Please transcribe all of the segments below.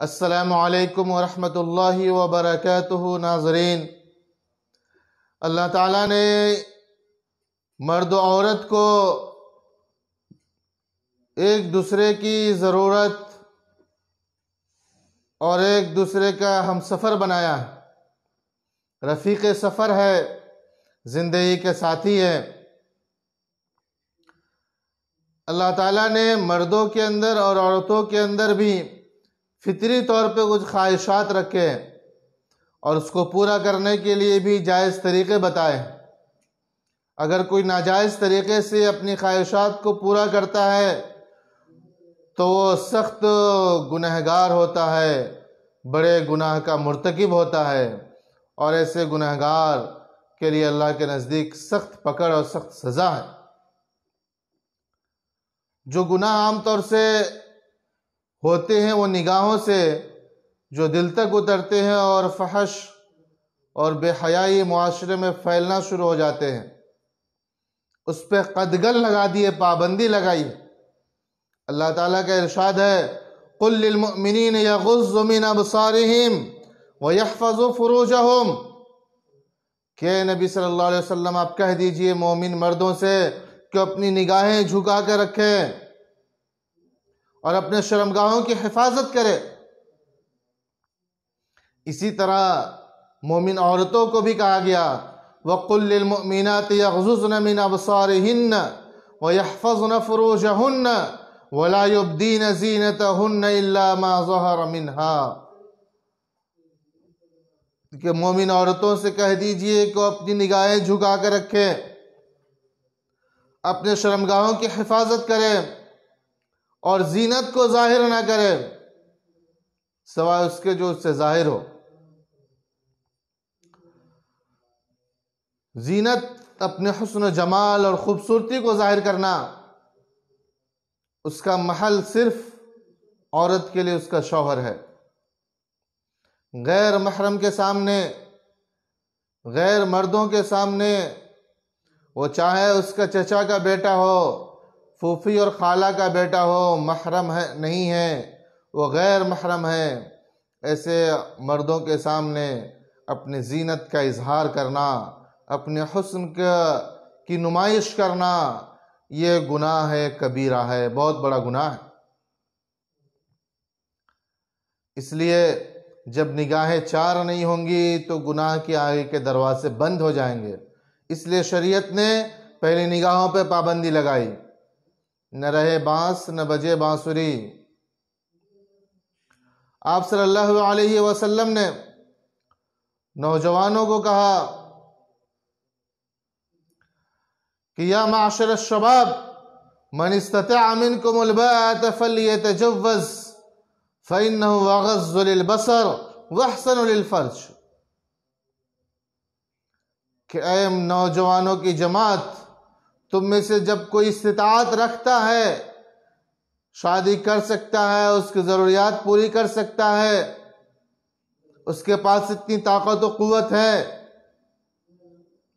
السلام علیکم ورحمۃ اللہ وبرکاتہ۔ ناظرین، اللہ تعالیٰ نے مرد و عورت کو ایک دوسرے کی ضرورت اور ایک دوسرے کا ہم سفر بنایا ہے، رفیق سفر ہے، زندگی کے ساتھی ہے۔ اللہ تعالیٰ نے مردوں کے اندر اور عورتوں کے اندر بھی فطری طور پہ کچھ خواہشات رکھے ہیں اور اس کو پورا کرنے کے لیے بھی جائز طریقے بتائے۔ اگر کوئی ناجائز طریقے سے اپنی خواہشات کو پورا کرتا ہے تو وہ سخت گنہگار ہوتا ہے، بڑے گناہ کا مرتکب ہوتا ہے، اور ایسے گنہگار کے لیے اللہ کے نزدیک سخت پکڑ اور سخت سزا ہے۔ جو گناہ عام طور سے ہوتے ہیں وہ نگاہوں سے جو دل تک اترتے ہیں اور فحش اور بے حیائی معاشرے میں پھیلنا شروع ہو جاتے ہیں، اس پہ قدغن لگا دیے، پابندی لگائی۔ اللہ تعالیٰ کا ارشاد ہے، قُل لِّلْمُؤْمِنِينَ يَغُضُّوا مِنْ أَبْصَارِهِمْ وَيَحْفَظُوا فُرُوجَهُمْ کہ نبی صلی اللہ علیہ وسلم آپ کہہ دیجئے مومن مردوں سے کہ اپنی نگاہیں جھکا کر رکھیں اور اپنے شرمگاہوں کی حفاظت کرے۔ اسی طرح مومن عورتوں کو بھی کہا گیا، وَقُلْ لِلْمُؤْمِنَاتِ يَغْضُضْنَ مِنْ أَبْصَارِهِنَّ وَيَحْفَظْنَ فُرُوجَهُنَّ وَلَا يُبْدِينَ زِينَتَهُنَّ إِلَّا مَا ظَهَرَ مِنْهَا کہ مومن عورتوں سے کہہ دیجئے کہ اپنی نگاہیں جھکا کر رکھیں، اپنے شرمگاہوں کی حفاظت کریں اور زینت کو ظاہر نہ کرے سوائے اس کے جو اس سے ظاہر ہو۔ زینت اپنے حسن و جمال اور خوبصورتی کو ظاہر کرنا، اس کا محل صرف عورت کے لیے اس کا شوہر ہے۔ غیر محرم کے سامنے، غیر مردوں کے سامنے، وہ چاہے اس کا چچا کا بیٹا ہو، پھوپھی اور خالہ کا بیٹا ہو، محرم ہے نہیں ہے، وہ غیر محرم ہے، ایسے مردوں کے سامنے اپنی زینت کا اظہار کرنا، اپنے حسن کی نمائش کرنا، یہ گناہ ہے، کبیرہ ہے، بہت بڑا گناہ ہے۔ اس لیے جب نگاہیں چار نہیں ہوں گی تو گناہ کے آگے کے دروازے بند ہو جائیں گے۔ اس لیے شریعت نے پہلی نگاہوں پہ پابندی لگائی، نہ رہے بانس نہ بجے بانسری۔ آپ صلی اللہ علیہ وسلم نے نوجوانوں کو کہا کہ یا معشر الشباب من استطاع منکم الباءۃ فلیتجوز فإنه أغض للبصر وأحسن للفرج کہ اے نوجوانوں کی جماعت، تم میں سے جب کوئی استطاعت رکھتا ہے، شادی کر سکتا ہے، اس کی ضروریات پوری کر سکتا ہے، اس کے پاس اتنی طاقت و قوت ہے،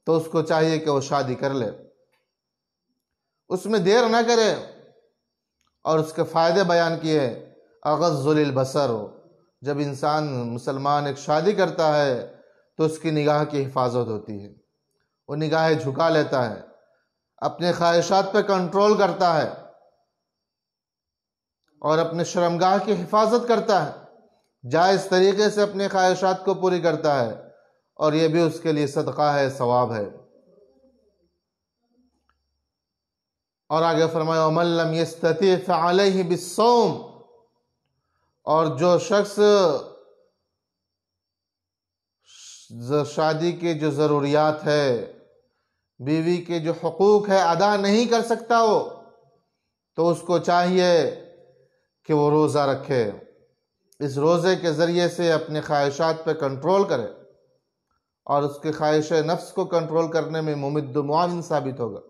تو اس کو چاہیے کہ وہ شادی کر لے، اس میں دیر نہ کرے۔ اور اس کے فائدے بیان کیے، اغض للبصر، جب انسان مسلمان ایک شادی کرتا ہے تو اس کی نگاہ کی حفاظت ہوتی ہے، وہ نگاہیں جھکا لیتا ہے، اپنے خواہشات پہ کنٹرول کرتا ہے اور اپنے شرمگاہ کی حفاظت کرتا ہے، جائز طریقے سے اپنے خواہشات کو پوری کرتا ہے، اور یہ بھی اس کے لیے صدقہ ہے، ثواب ہے۔ اور آگے فرمایا وَمَن لَّمْ يَسْتَطِعْ فَعَلَيْهِ بِالصَّوْمِ اور جو شخص شادی کے جو ضروریات ہے، بیوی کے جو حقوق ہے ادا نہیں کر سکتا ہو، تو اس کو چاہیے کہ وہ روزہ رکھے، اس روزے کے ذریعے سے اپنے خواہشات پہ کنٹرول کرے اور اس کے خواہش نفس کو کنٹرول کرنے میں ممد و معاون ثابت ہوگا۔